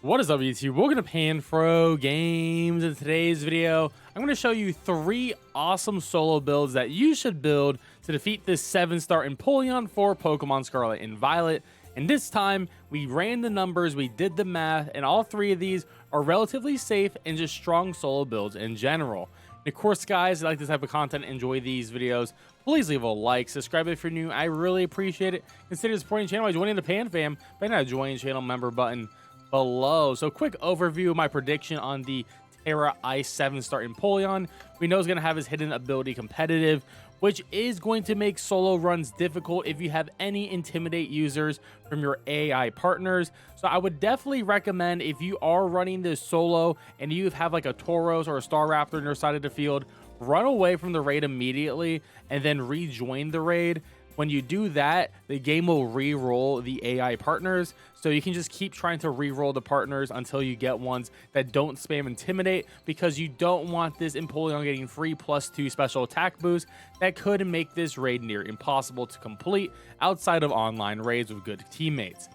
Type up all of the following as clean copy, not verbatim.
What is up, YouTube? Welcome to PanFro Games. In today's video, I'm going to show you 3 awesome solo builds that you should build to defeat this 7-star Empoleon for Pokemon Scarlet and Violet. And this time, we ran the numbers, we did the math, and all 3 of these are relatively safe and just strong solo builds in general. And of course, guys, if you like this type of content, enjoy these videos, please leave a like, subscribe if you're new. I really appreciate it. Consider supporting the channel by joining the Pan Fam by not joining channel member button below. So quick overview of my prediction on the Terra Ice 7-star Empoleon. We know it's going to have his hidden ability competitive, which is going to make solo runs difficult if you have any intimidate users from your AI partners. So I would definitely recommend, if you are running this solo and you have like a Tauros or a Star Raptor on your side of the field, run away from the raid immediately and then rejoin the raid. When you do that, the game will re-roll the AI partners, so you can just keep trying to re-roll the partners until you get ones that don't spam Intimidate, because you don't want this Empoleon getting free +2 special attack boost that could make this raid near impossible to complete outside of online raids with good teammates.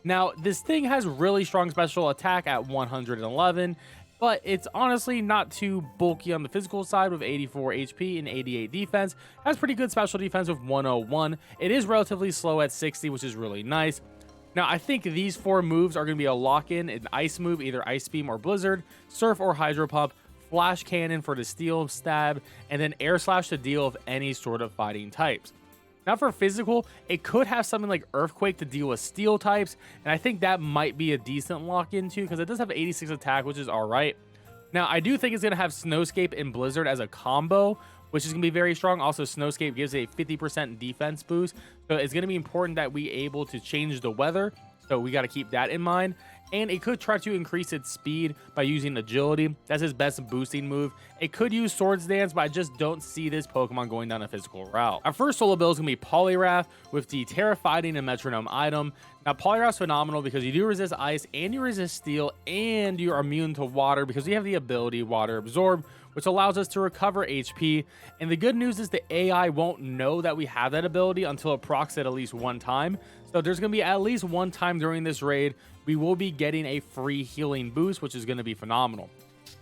Now, this thing has really strong special attack at 111, but it's honestly not too bulky on the physical side with 84 HP and 88 defense. Has pretty good special defense with 101. It is relatively slow at 60, which is really nice. Now, I think these 4 moves are going to be a lock-in: an Ice move, either Ice Beam or Blizzard, Surf or Hydro Pump, Flash Cannon for the Steel Stab, and then Air Slash to deal with any sort of fighting types. Now for physical, it could have something like Earthquake to deal with steel types, and I think that might be a decent lock-in too, because it does have 86 attack, which is alright. Now I do think it's going to have Snowscape and Blizzard as a combo, which is going to be very strong. Also, Snowscape gives a 50% defense boost, so it's going to be important that we able to change the weather, so we got to keep that in mind. And it could try to increase its speed by using agility. That's his best boosting move. It could use Swords Dance, but I just don't see this Pokemon going down a physical route. Our first solo build is going to be Poliwrath with the Terra Fighting and Metronome item. Now, Poliwrath's phenomenal because you do resist ice and you resist steel and you're immune to water because you have the ability Water Absorb, which allows us to recover HP. And the good news is the AI won't know that we have that ability until it procs it at least one time. So there's going to be at least one time during this raid we will be getting a free healing boost, which is going to be phenomenal.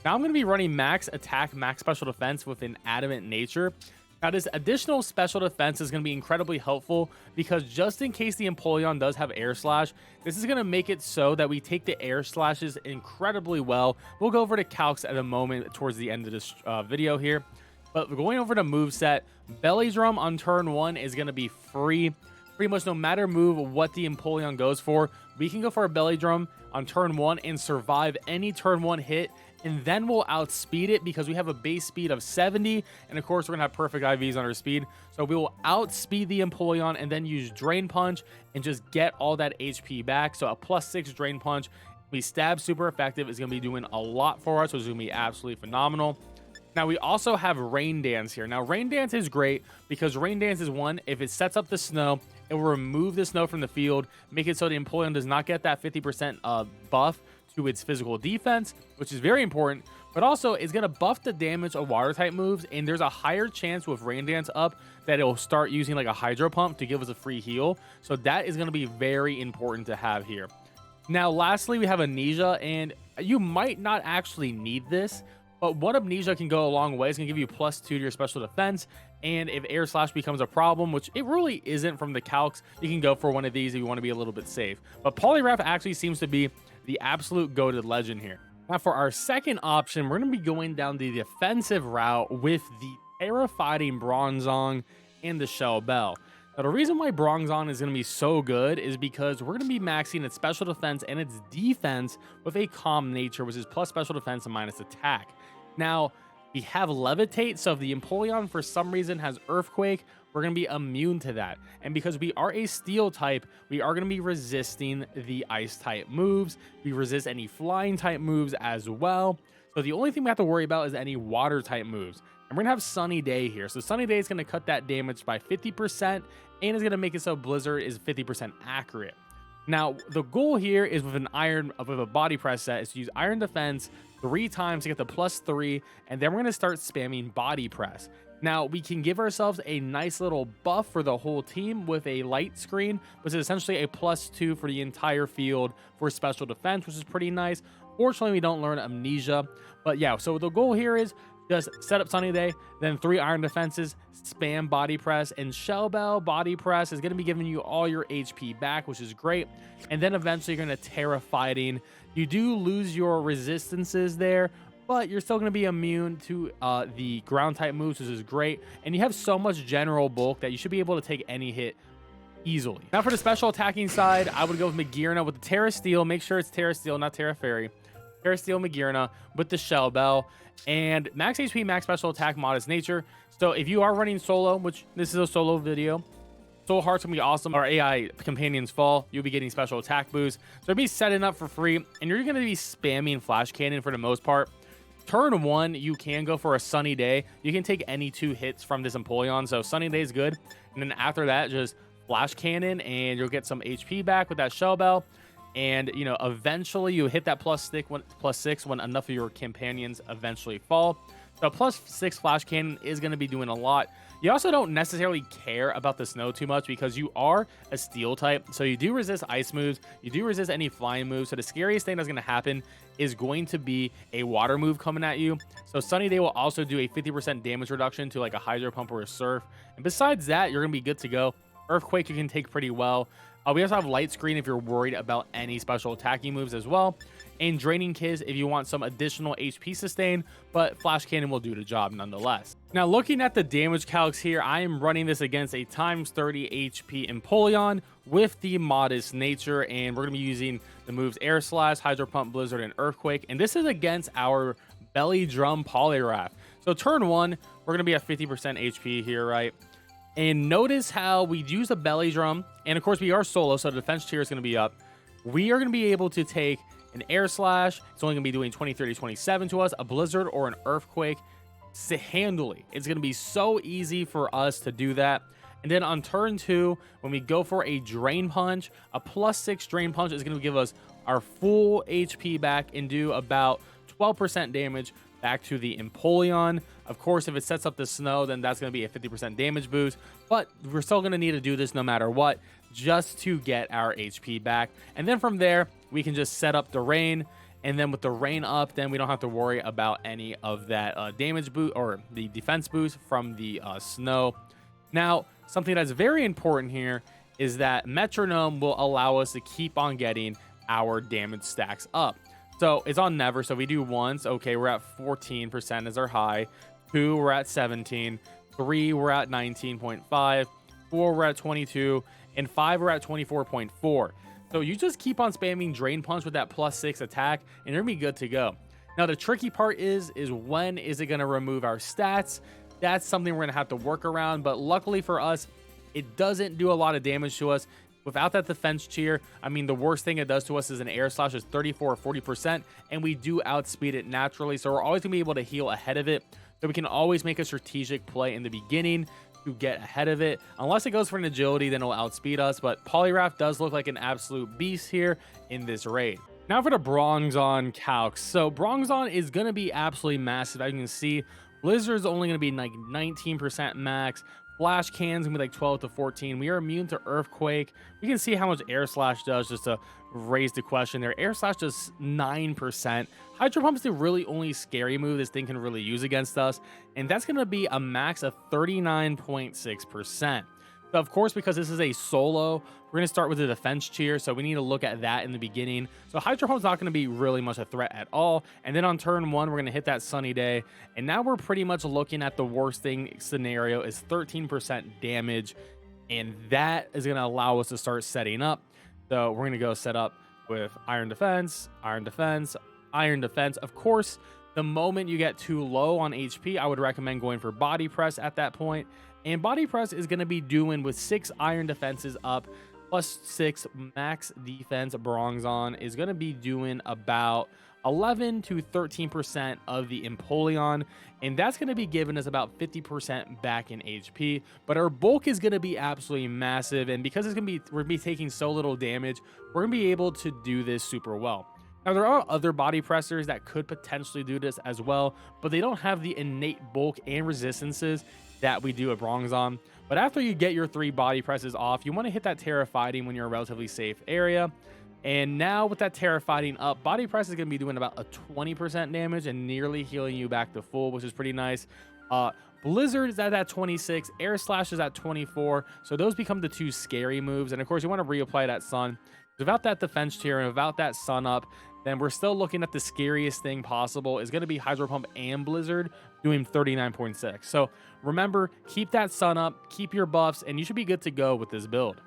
Now I'm going to be running max attack, max special defense with an adamant nature. Now this additional special defense is going to be incredibly helpful because just in case the Empoleon does have Air Slash, this is going to make it so that we take the Air Slashes incredibly well. We'll go over to Calcs at a moment towards the end of this video here. But going over to moveset, Belly Drum on turn 1 is going to be free. Pretty much no matter move what the Empoleon goes for, we can go for a Belly Drum on turn 1 and survive any turn 1 hit, and then we'll outspeed it because we have a base speed of 70, and of course we're gonna have perfect IVs on our speed, so we will outspeed the Empoleon and then use Drain Punch and just get all that HP back. So a +6 Drain Punch, we stab super effective, is gonna be doing a lot for us, which is gonna be absolutely phenomenal. Now we also have Rain Dance here. Now Rain Dance is great because Rain Dance is one, if it sets up the snow, it will remove the snow from the field, make it so the Empoleon does not get that 50% buff to its physical defense, which is very important, but also it's going to buff the damage of water type moves, and there's a higher chance with Rain Dance up that it will start using like a Hydro Pump to give us a free heal. So that is going to be very important to have here. Now lastly, we have Amnesia, and you might not actually need this, but one Amnesia can go a long way. It's going to give you +2 to your special defense, and if Air Slash becomes a problem, which it really isn't from the Calcs, you can go for one of these if you want to be a little bit safe. But Poliwrath actually seems to be the absolute goated legend here. Now for our second option, we're going to be going down the defensive route with the Terra Fighting Bronzong and the Shell Bell. Now the reason why Bronzong is going to be so good is because we're going to be maxing its special defense and its defense with a calm nature, which is plus special defense and minus attack. Now, we have Levitate, so if the Empoleon for some reason has Earthquake, we're going to be immune to that. And because we are a Steel type, we are going to be resisting the Ice type moves. We resist any Flying type moves as well. So the only thing we have to worry about is any Water type moves. And we're going to have Sunny Day here. So Sunny Day is going to cut that damage by 50% and is going to make it so Blizzard is 50% accurate. Now, the goal here is with a body press set is to use Iron Defense 3 times to get the +3, and then we're going to start spamming body press. Now, we can give ourselves a nice little buff for the whole team with a light screen, which is essentially a +2 for the entire field for special defense, which is pretty nice. Fortunately, we don't learn amnesia. But yeah, so the goal here is just set up Sunny Day, then 3 iron defenses, spam body press, and Shell Bell body press is going to be giving you all your HP back, which is great. And then eventually you're going to Terra Fighting. You do lose your resistances there, but you're still going to be immune to the ground type moves, which is great. And you have so much general bulk that you should be able to take any hit easily. Now for the special attacking side, I would go with Magearna with the Terra Steel. Make sure it's Terra Steel, not Terra Fairy. Terra Steel Magearna with the Shell Bell. And max HP, max special attack, modest nature. So if you are running solo, which this is a solo video, Soul Heart's gonna be awesome. Our AI companions fall, you'll be getting special attack boosts. So it'll be setting up for free, and you're gonna be spamming Flash Cannon for the most part. Turn 1, you can go for a Sunny Day. You can take any 2 hits from this Empoleon, so Sunny Day is good. And then after that, just Flash Cannon, and you'll get some HP back with that Shell Bell. And, you know, eventually you hit that +6 when enough of your companions eventually fall. So +6 Flash Cannon is going to be doing a lot. You also don't necessarily care about the snow too much because you are a steel type. So you do resist ice moves. You do resist any flying moves. So the scariest thing that's going to happen is going to be a water move coming at you. So Sunny Day will also do a 50% damage reduction to like a Hydro Pump or a Surf. And besides that, you're going to be good to go. Earthquake you can take pretty well. We also have Light Screen if you're worried about any special attacking moves as well. And Draining Kiss if you want some additional HP sustain, but Flash Cannon will do the job nonetheless. Now looking at the damage calcs here, I am running this against a ×30 HP Empoleon with the modest nature, and we're going to be using the moves Air Slash, Hydro Pump, Blizzard, and Earthquake. And this is against our Belly Drum Poliwrath. So turn 1, we're going to be at 50% HP here, right? And notice how we use the Belly Drum, and of course we are solo, so the defense tier is going to be up. We are going to be able to take an Air Slash. It's only going to be doing 20, 30, 27 to us, a Blizzard or an Earthquake handily. It's going to be so easy for us to do that. And then on turn 2, when we go for a Drain Punch, a +6 Drain Punch is going to give us our full HP back and do about 12% damage back to the Empoleon. Of course, if it sets up the snow, then that's going to be a 50% damage boost, but we're still going to need to do this no matter what, just to get our HP back. And then from there, we can just set up the rain, and then with the rain up, then we don't have to worry about any of that damage boost or the defense boost from the snow. Now, something that's very important here is that Metronome will allow us to keep on getting our damage stacks up. So it's on never. So we do once. Okay, we're at 14% as our high. 2, we're at 17. 3, we're at 19.5. 4, we're at 22. And 5, we're at 24.4. So you just keep on spamming Drain Punch with that +6 attack, and you're gonna be good to go. Now the tricky part is when is it gonna remove our stats? That's something we're gonna have to work around. But luckily for us, it doesn't do a lot of damage to us. Without that defense cheer, I mean, the worst thing it does to us is an Air Slash is 34 or 40%, and we do outspeed it naturally. So we're always going to be able to heal ahead of it. So we can always make a strategic play in the beginning to get ahead of it. Unless it goes for an agility, then it'll outspeed us. But Poliwrath does look like an absolute beast here in this raid. Now for the Bronzong Calcs. So Bronzong is going to be absolutely massive. As you can see, Blizzard's only going to be like 19% max. Flash Cannon's gonna be like 12 to 14. We are immune to Earthquake. We can see how much Air Slash does just to raise the question there. Air Slash does 9%. Hydro Pump is the really only scary move this thing can really use against us, and that's gonna be a max of 39.6%. So of course, because this is a solo, we're going to start with the defense cheer, so we need to look at that in the beginning. So Hydro Pump's not going to be really much a threat at all. And then on turn 1, we're going to hit that Sunny Day. And now we're pretty much looking at the worst thing scenario is 13% damage. And that is going to allow us to start setting up. So we're going to go set up with Iron Defense, Iron Defense, Iron Defense. Of course, the moment you get too low on HP, I would recommend going for Body Press at that point. And Body Press is going to be doing with 6 Iron Defenses up, +6 max defense. Bronzong is going to be doing about 11 to 13% of the Empoleon, and that's going to be giving us about 50% back in HP. But our bulk is going to be absolutely massive, and because it's going to be we're going to be taking so little damage, we're going to be able to do this super well. Now, there are other body pressers that could potentially do this as well, but they don't have the innate bulk and resistances that we do a bronze on. But after you get your 3 body presses off, you want to hit that Terra Fighting when you're in a relatively safe area. And now with that Terra Fighting up, body press is going to be doing about a 20% damage and nearly healing you back to full, which is pretty nice. Blizzard is at that 26, Air Slash is at 24, so those become the 2 scary moves. And of course, you want to reapply that Sun. Without that defense tier and without that Sun up, then we're still looking at the scariest thing possible is going to be Hydro Pump and Blizzard doing 39.6. So remember, keep that Sun up, keep your buffs, and you should be good to go with this build.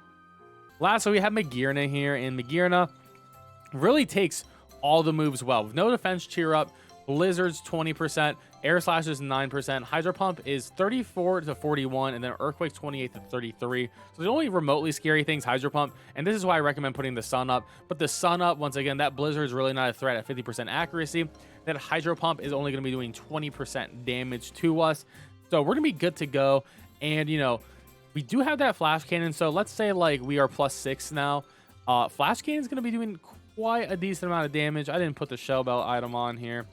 Lastly, we have Magearna here, and Magearna really takes all the moves well. With no defense cheer up, Blizzard's 20%, Air Slash is 9%, Hydro Pump is 34 to 41, and then Earthquake 28 to 33. So the only remotely scary things Hydro Pump, and this is why I recommend putting the Sun up. But the Sun up, once again, that Blizzard is really not a threat at 50% accuracy. That Hydro Pump is only going to be doing 20% damage to us. So we're going to be good to go. And, you know, we do have that Flash Cannon. So let's say, like, we are +6 now. Flash Cannon is going to be doing quite a decent amount of damage. I didn't put the Shell Belt item on here.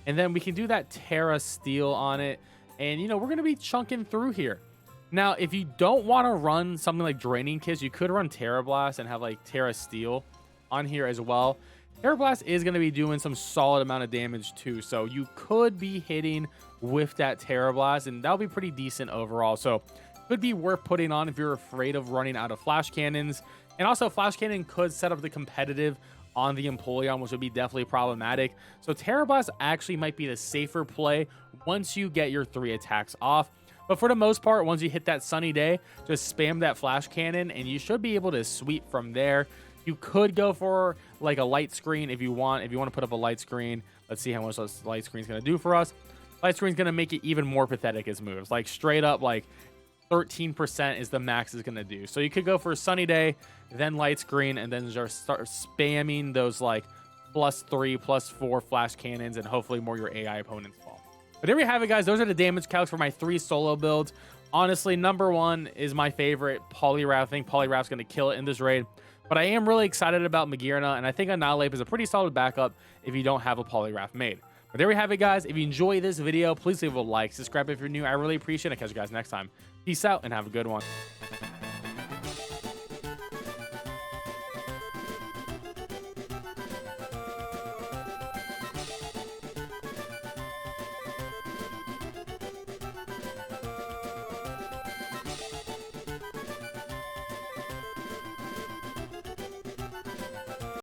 And then we can do that Terra Steel on it. And, you know, we're going to be chunking through here. Now, if you don't want to run something like Draining Kiss, you could run Terra Blast and have, like, Terra Steel on here as well. Terra Blast is going to be doing some solid amount of damage, too. So you could be hitting with that Terra Blast, and that'll be pretty decent overall. So could be worth putting on if you're afraid of running out of Flash Cannons. And also, Flash Cannon could set up the competitive on the Empoleon, which would be definitely problematic. So Terra Blast actually might be the safer play once you get your 3 attacks off. But for the most part, once you hit that Sunny Day, just spam that Flash Cannon and you should be able to sweep from there. You could go for like a light screen if you want. If you want to put up a light screen, let's see how much this light screen is going to do for us. Light screen is going to make it even more pathetic as moves. Like straight up, like 13% is the max is going to do. So you could go for a Sunny Day, then light screen, and then just start spamming those like +3, +4 Flash Cannons, and hopefully more your AI opponents fall. But there we have it, guys. Those are the damage calcs for my 3 solo builds. Honestly, number 1 is my favorite, Poliwrath. I think Poliwrath's going to kill it in this raid. But I am really excited about Magearna, and I think Annihilate is a pretty solid backup if you don't have a Poliwrath made. But there we have it, guys. If you enjoy this video, please leave a like, subscribe if you're new. I really appreciate it. I'll catch you guys next time. Peace out and have a good one.